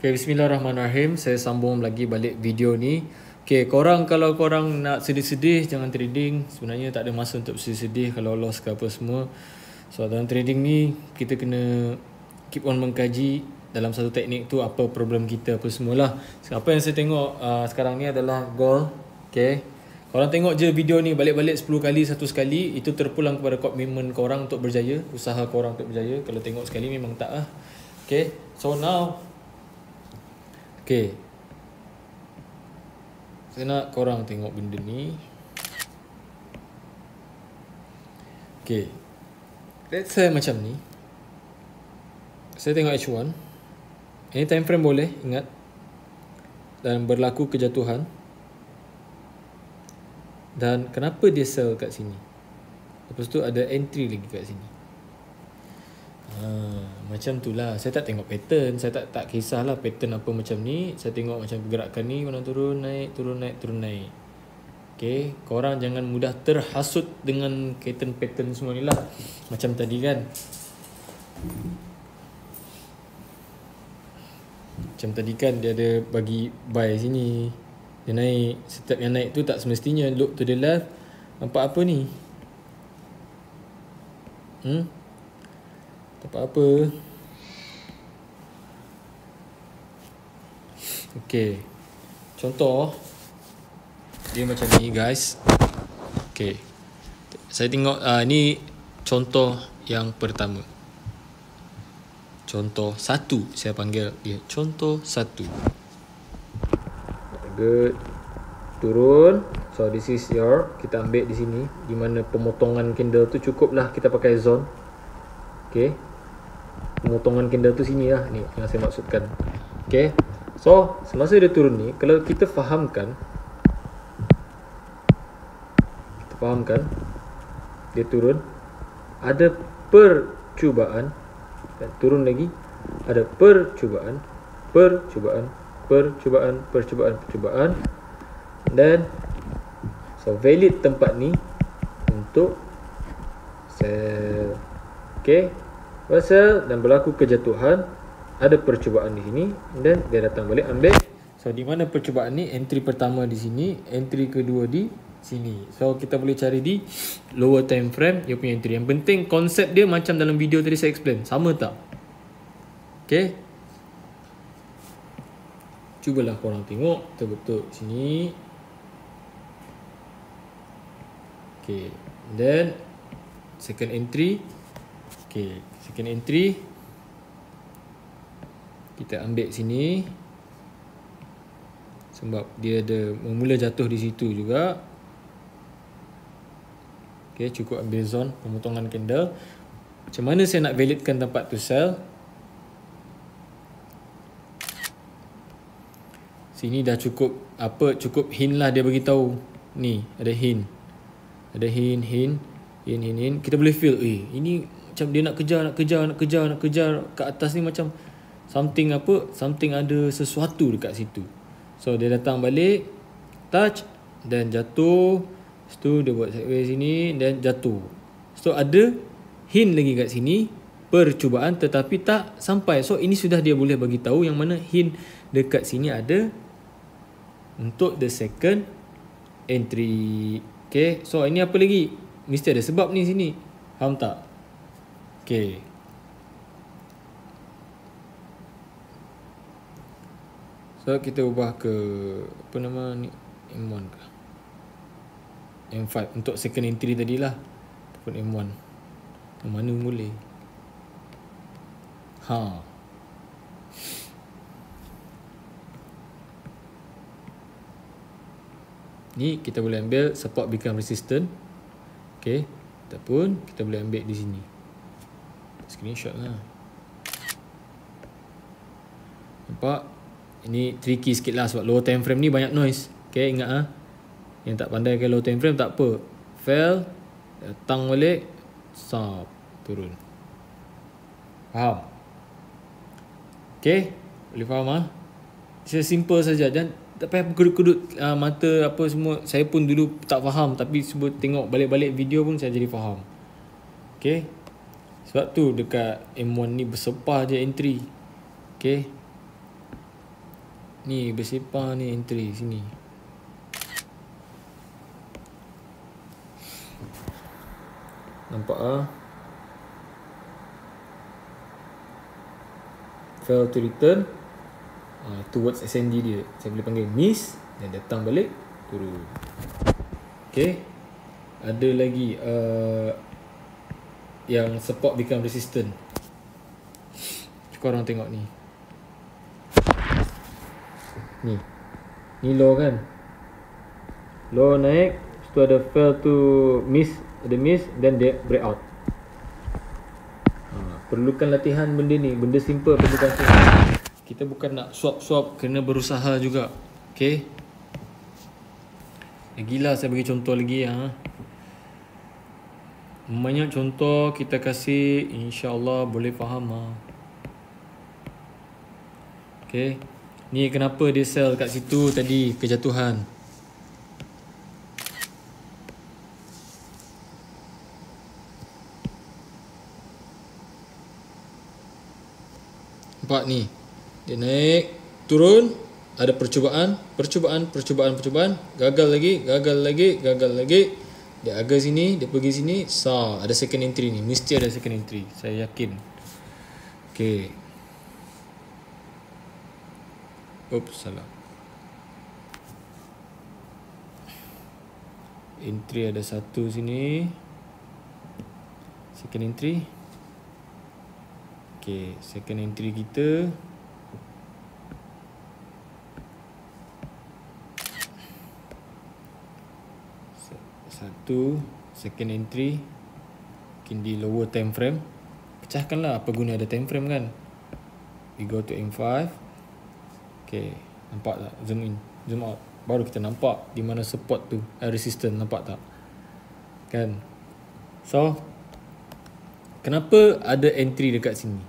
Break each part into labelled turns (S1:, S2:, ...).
S1: Okay, bismillahirrahmanirrahim. Saya sambung lagi balik video ni. Okay, kalau korang nak sedih-sedih, jangan trading. Sebenarnya tak ada masa untuk sedih-sedih kalau loss ke apa semua. So dalam trading ni, kita kena keep on mengkaji dalam satu teknik tu apa problem kita apa semualah. Apa yang saya tengok sekarang ni adalah gold. Okay, korang tengok je video ni balik-balik 10 kali, 1 sekali, itu terpulang kepada komitmen korang untuk berjaya, usaha korang untuk berjaya. Kalau tengok sekali memang tak lah. Okay, so now okay, saya nak korang tengok benda ni. Okay, let's say macam ni. Saya tengok H1. Ini time frame boleh, ingat. Dan berlaku kejatuhan. Dan kenapa dia sell kat sini? Lepas tu ada entry lagi kat sini. Macam tu lah. Saya tak tengok pattern. Saya tak kisahlah pattern apa macam ni. Saya tengok macam pergerakan ni, mana turun, naik, turun, naik, turun, naik. Okay, korang jangan mudah terhasut dengan kaitan pattern semua ni lah. Macam tadi kan, dia ada bagi buy sini. Dia naik. Setiap yang naik tu tak semestinya look to the left. Nampak apa ni? Tak apa-apa. Okay, contoh dia macam ni guys. Okay, saya tengok ni contoh yang pertama. Contoh 1 saya panggil dia. Contoh 1. Good. Turun. So this is your, kita ambil di sini di mana pemotongan candle tu cukup lah kita pakai zone. Okay, pemotongan candle tu sini lah, ni yang saya maksudkan. Okay, so semasa dia turun ni, kalau kita fahamkan dia turun, ada percubaan, dan turun lagi, ada percubaan, dan so valid tempat ni untuk sell. Okay, sell dan berlaku kejatuhan, ada percubaan di sini, dan dia datang balik ambil. So di mana percubaan ni? Entry pertama di sini, entry kedua di sini. So kita boleh cari di lower time frame dia punya entry. Yang penting konsep dia macam dalam video tadi saya explain. Sama tak? Okay, cubalah korang tengok betul-betul sini. Okay, then second entry. Okay, second entry kita ambil sini sebab dia ada mula jatuh di situ juga. Okay, cukup ambil zone pemotongan candle. Macam mana saya nak validkan tempat tu sell? Sini dah cukup cukup hint lah dia bagi tahu. Ni ada hint. Ada hint. Kita boleh feel ini macam dia nak kejar kat atas ni, macam something ada sesuatu dekat situ. So dia datang balik, touch dan jatuh. Lepas tu dia buat sideways sini dan jatuh. So ada hint lagi kat sini, percubaan tetapi tak sampai. So ini sudah dia boleh bagi tahu yang mana hint dekat sini ada untuk the second entry. Okay, so ini apa lagi? Mesti ada sebab ni sini. Faham tak? Okay, so kita ubah ke apa nama ni, M1 ke M5 untuk second entry tadilah, ataupun M1 yang mana boleh. Ni kita boleh ambil support become resistant. Okay, ataupun kita boleh ambil di sini. Screenshot lah. Nampak? Ini tricky sikit lah sebab lower time frame ni banyak noise. Okay, ingat yang tak pandai ke lower time frame tak apa. Fail, datang balik, stop, turun. Faham? Okay, boleh faham It's simple saja. Dan tak payah kedut-kedut mata apa semua. Saya pun dulu tak faham, tapi sebab tengok balik-balik video pun saya jadi faham. Okay, sebab tu dekat M1 ni bersepah je entry. Okay, Ni bersepah ni entry sini. Nampak ah? Fail to return. Towards SND dia. Saya boleh panggil miss dan datang balik turun. Okay. Ada lagi yang support become resistant. Korang tengok ni. Ni low kan. Low naik, lepas tu ada fail to miss, ada miss, then dia break out. Perlukan latihan benda ni, benda simple perlukan latihan. Kita bukan nak swap-swap, kena berusaha juga. Okay. Lagilah saya bagi contoh lagi banyak contoh kita kasih, insya-Allah boleh faham Okay. Ni kenapa dia sell kat situ tadi, kejatuhan. Nampak ni. Dia naik, turun, ada percubaan, gagal lagi. Dia agak sini, dia pergi sini, ada second entry ni. Mesti ada second entry, saya yakin. Okay. Oops, salah. Entry ada satu sini. Second entry. Okay, second entry kita. Satu, second entry. Mungkin di lower time frame. Pecahkanlah, apa guna ada time frame kan. We go to M5. Okay, nampak tak? Zoom in, zoom out. Baru kita nampak di mana support tu, resistance, nampak tak? Kan? So, kenapa ada entry dekat sini?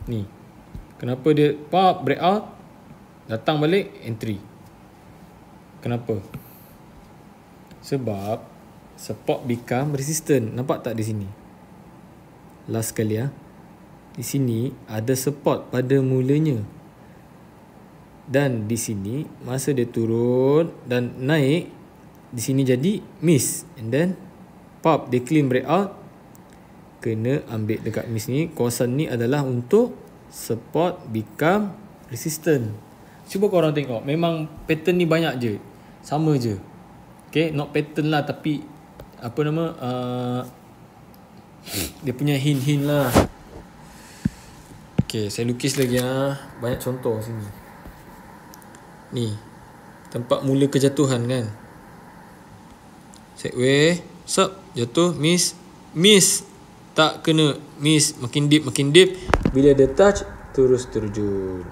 S1: Ni. Kenapa dia pop, break out, datang balik, entry. Kenapa? Sebab support become resistant. Nampak tak di sini? Last sekali Di sini ada support pada mulanya. Dan di sini masa dia turun dan naik, di sini jadi miss. And then pop, dia clean breakout. Kena ambil dekat miss ni. Kawasan ni adalah untuk support become resistant. Cuba korang tengok, memang pattern ni banyak je, sama je. Okay, not pattern lah, tapi apa nama, dia punya hint-hint lah. Okay, saya lukis lagi banyak contoh sini. Ni tempat mula kejatuhan kan. Sideway, jatuh, miss, tak kena, miss, makin deep. Bila dia touch, terus terjun.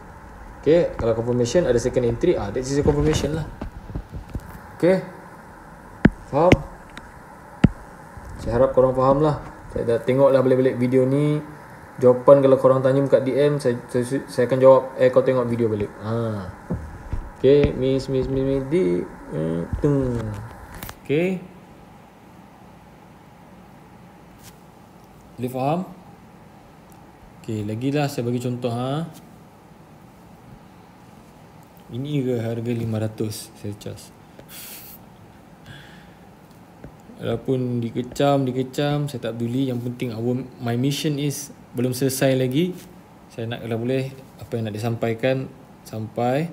S1: Okay, kalau confirmation ada second entry, that is a confirmation lah. Okay, faham? Saya harap korang faham lah. Saya dah tengok lah balik-balik video ni. Jawapan kalau korang tanya kat DM, saya akan jawab, kau tengok video balik. Okay, miss deep. Okay, boleh faham? Okay, lagilah saya bagi contoh Ini ke harga 500 saya charge. Walaupun dikecam, saya tak peduli. Yang penting my mission is belum selesai lagi. Saya nak, kalau boleh, apa yang nak disampaikan sampai.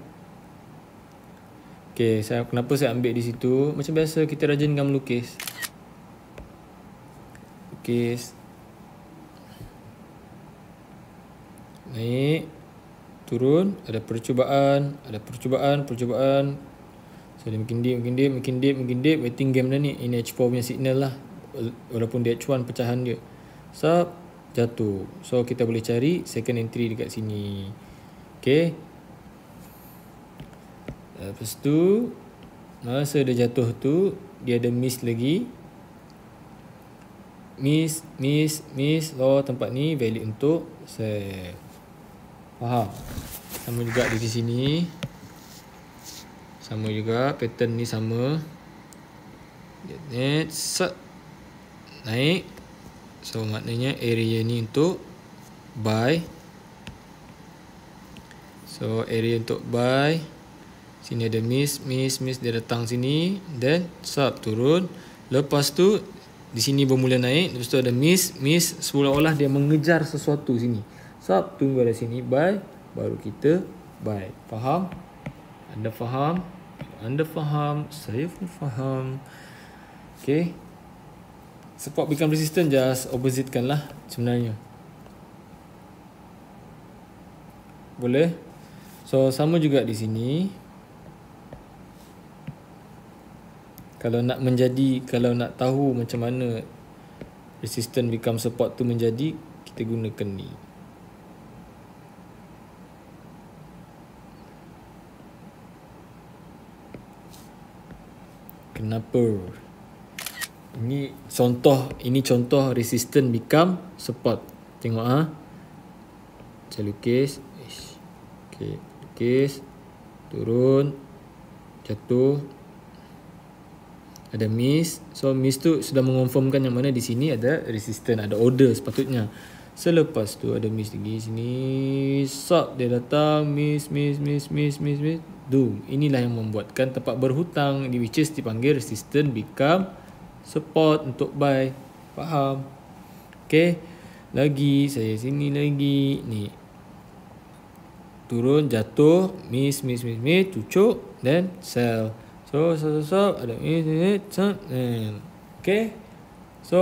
S1: Okay, kenapa saya ambil di situ? Macam biasa kita rajinkan melukis. Lukis. Naik, turun, ada percubaan. So dia makin deep. Waiting game dah ni. Ini H4 punya signal lah. Walaupun dia H1 pecahan dia. Jatuh. So kita boleh cari second entry dekat sini. Okay. Lepas tu, masa dia jatuh tu, dia ada miss lagi. Miss. Tempat ni valid untuk sell. Faham? Sama juga di sini. Sama juga, pattern ni sama. Naik. So maknanya area ni untuk buy. So area untuk buy. Sini ada miss dia datang sini. Then sub turun. Lepas tu di sini bermula naik. Lepas tu ada miss seolah-olah dia mengejar sesuatu sini. Sub tunggu ada sini buy, baru kita buy. Faham? Anda faham? Anda faham? Saya pun faham. Okay. Support become resistant, just opposite kan lah sebenarnya. Boleh? So sama juga di sini. Kalau nak tahu macam mana resistant become support tu menjadi, kita gunakan ni. Kenapa? Ini contoh resistant become support. Tengok Saya lukis. Okay, lukis. Turun. Jatuh. Ada miss. So miss tu sudah mengonfirmkan yang mana di sini ada resistant, ada order sepatutnya. Selepas tu ada miss lagi sini. Sub dia datang, miss. Doom. Inilah yang membuatkan tempat berhutang, which is dipanggil resistant become support untuk buy. Faham? Okay. Lagi saya sini lagi ni. Turun, jatuh, miss, cucuk, then sell. So ada okay. So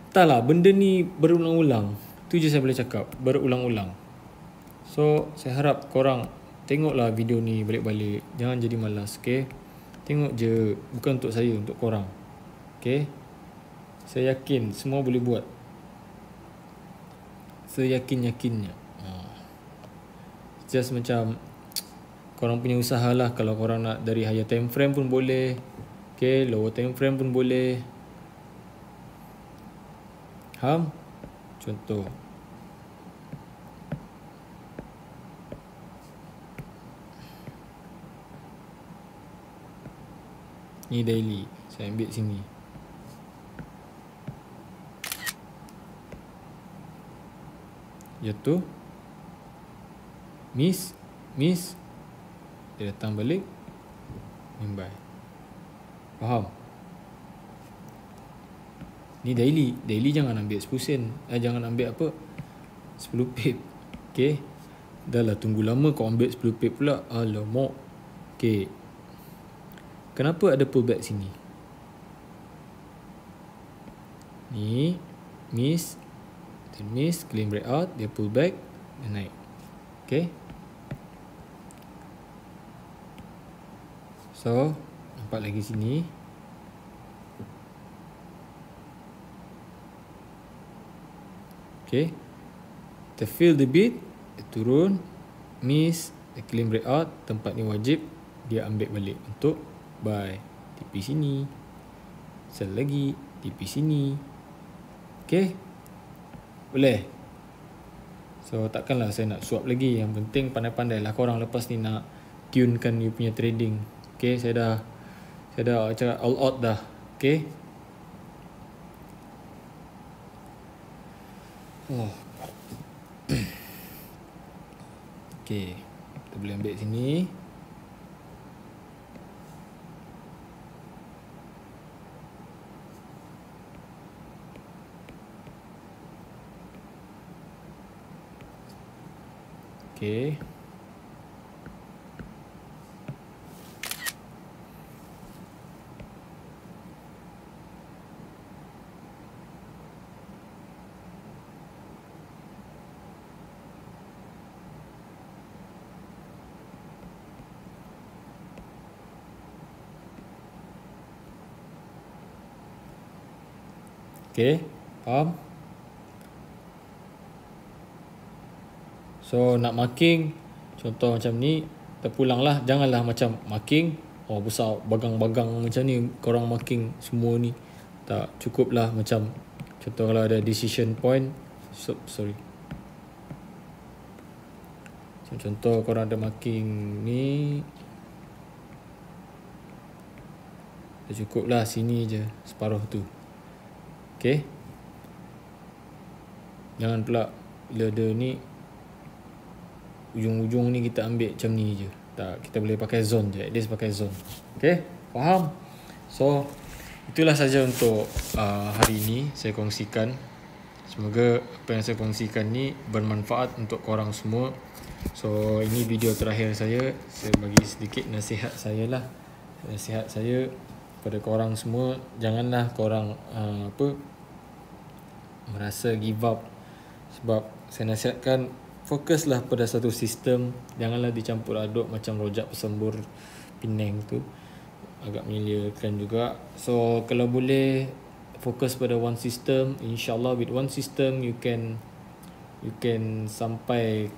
S1: entahlah, benda ni berulang-ulang. Tu je saya boleh cakap, berulang-ulang. So saya harap korang tengoklah video ni balik-balik. Jangan jadi malas, okay. Tengok je, bukan untuk saya, untuk korang. Okay. Saya yakin semua boleh buat. Seyakin-yakinnya. Just macam korang punya usaha lah. Kalau korang nak dari higher time frame pun boleh. Okay, lower time frame pun boleh. Faham? Contoh. Ni daily. Saya ambil sini. Jatuh. Miss. Dia datang balik. Buy. Faham? Ni daily. Daily jangan ambil 10 sen. Jangan ambil apa? 10 pip. Okay. Dah lah tunggu lama kau ambil 10 pip pula. Alamak. Okay. Kenapa ada pullback sini? Ni. Miss. Then miss. Clean breakout. Dia pull back. Dia naik. Okay. So, nampak lagi sini. Okay. Kita fill the bid. Dia turun. Miss. Dia clean breakout. Tempat ni wajib dia ambil balik untuk buy. TP sini. Sell lagi. TP sini. Okay. Boleh. So takkanlah saya nak swap lagi. Yang penting pandai-pandai lah korang lepas ni nak tunekan you punya trading. Okay, saya dah cakap all out dah. Okay. Okay, kita boleh ambil sini. Okay. Okay, faham? So nak marking, contoh macam ni, terpulang lah. Janganlah macam marking, besar bagang-bagang macam ni, korang marking semua ni. Tak, cukup lah macam, contoh kalau ada decision point, sorry. Contoh korang ada marking ni, dah cukup lah sini je, separuh tu. Okay. Jangan pula bila ada ni ujung-ujung ni kita ambil macam ni je. Tak, kita boleh pakai zone je. At least pakai zone. Okay, faham? So itulah saja untuk hari ini saya kongsikan. Semoga apa yang saya kongsikan ni bermanfaat untuk korang semua. So ini video terakhir saya bagi sedikit nasihat saya lah. Nasihat saya kepada korang semua, janganlah korang merasa give up. Sebab saya nasihatkan, fokuslah pada satu sistem. Janganlah dicampur aduk macam rojak pesembur Penang tu, agak menyeliakan juga. So kalau boleh fokus pada one system, insyaAllah with one system you can sampai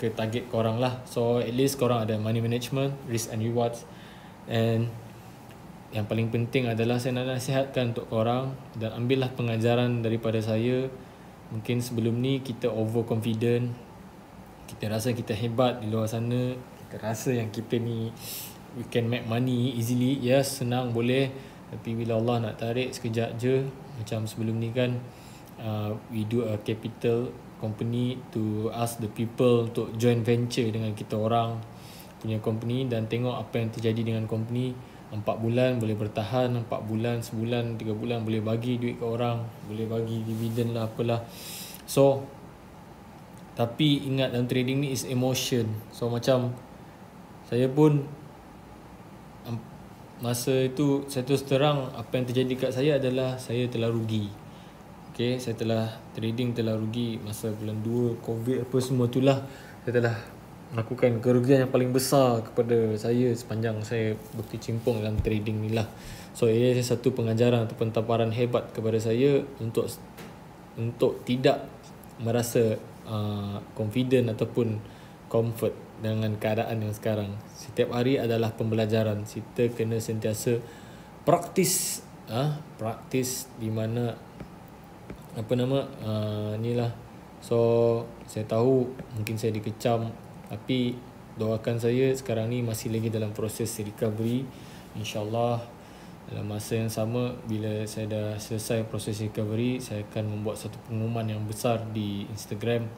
S1: ke target korang lah. So at least korang ada money management, risk and rewards. And yang paling penting adalah saya nak nasihatkan untuk korang, dan ambillah pengajaran daripada saya. Mungkin sebelum ni kita overconfident, kita rasa kita hebat di luar sana, kita rasa yang kita ni we can make money easily. Yes, senang, boleh. Tapi bila Allah nak tarik sekejap je, macam sebelum ni kan, we do a capital company to ask the people untuk joint venture dengan kita orang punya company, dan tengok apa yang terjadi dengan company. 4 bulan boleh bertahan, 4 bulan, sebulan, 3 bulan boleh bagi duit ke orang, boleh bagi dividen lah, apalah. So tapi ingat, dalam trading ni is emotion. So macam saya pun masa itu, saya terus terang, apa yang terjadi kat saya adalah saya telah rugi. Okay, saya telah trading, telah rugi masa bulan 2 COVID apa semua itulah. Saya telah melakukan kerugian yang paling besar kepada saya sepanjang saya berkecimpung dalam trading ni lah. So ini satu pengajaran atau tamparan hebat kepada saya untuk tidak merasa confident ataupun comfort dengan keadaan yang sekarang. Setiap hari adalah pembelajaran. Kita kena sentiasa praktis, praktis di mana ni lah. So saya tahu mungkin saya dikecam, tapi doakan saya sekarang ni masih lagi dalam proses recovery. InsyaAllah dalam masa yang sama, bila saya dah selesai proses recovery, saya akan membuat satu pengumuman yang besar di Instagram.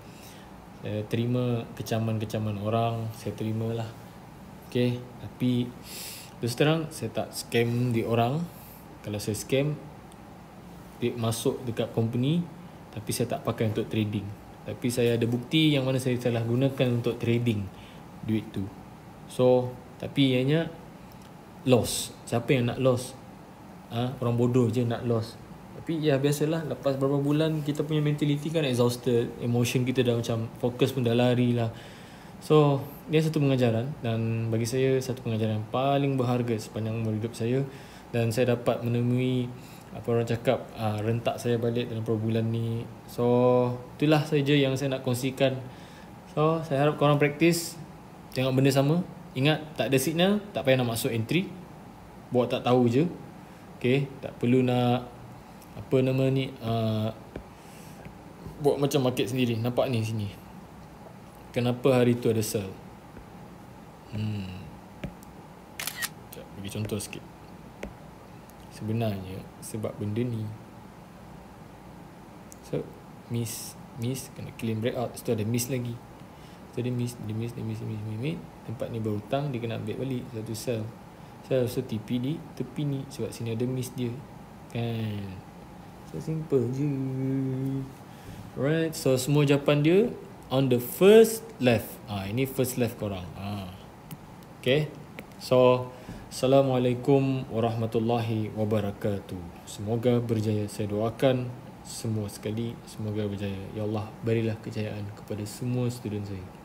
S1: Saya terima kecaman-kecaman orang, saya terimalah. Okay, tapi terus terang saya tak scam di orang. Kalau saya scam, duit masuk dekat company, tapi saya tak pakai untuk trading. Tapi saya ada bukti yang mana saya telah gunakan untuk trading duit tu. So tapi ianya loss. Siapa yang nak loss? Orang bodoh je nak loss. Tapi ya biasalah, lepas beberapa bulan kita punya mentality kan exhausted, emotion kita dah macam fokus pun dah lari lah. So dia satu pengajaran, dan bagi saya satu pengajaran yang paling berharga sepanjang umur hidup saya. Dan saya dapat menemui apa orang cakap, rentak saya balik dalam beberapa bulan ni. So itulah saja yang saya nak kongsikan. So saya harap korang praktis, tengok benda sama. Ingat, tak ada signal, tak payah nak masuk entry, buat tak tahu je. Okay, tak perlu nak buat macam market sendiri. Nampak ni sini, kenapa hari tu ada sell. Bagi contoh sikit. Sebenarnya sebab benda ni, so miss kena claim breakout. Lepas tu ada miss lagi. So dia miss. Tempat ni berhutang, dia kena ambil balik. Satu sell. So TP di tepi ni, sebab sini ada miss dia kan. So simple je. Alright, so semua jawapan dia on the first left. Ini first left korang. Okay, so Assalamualaikum warahmatullahi wabarakatuh. Semoga berjaya. Saya doakan semua sekali semoga berjaya. Ya Allah, berilah kejayaan kepada semua student saya.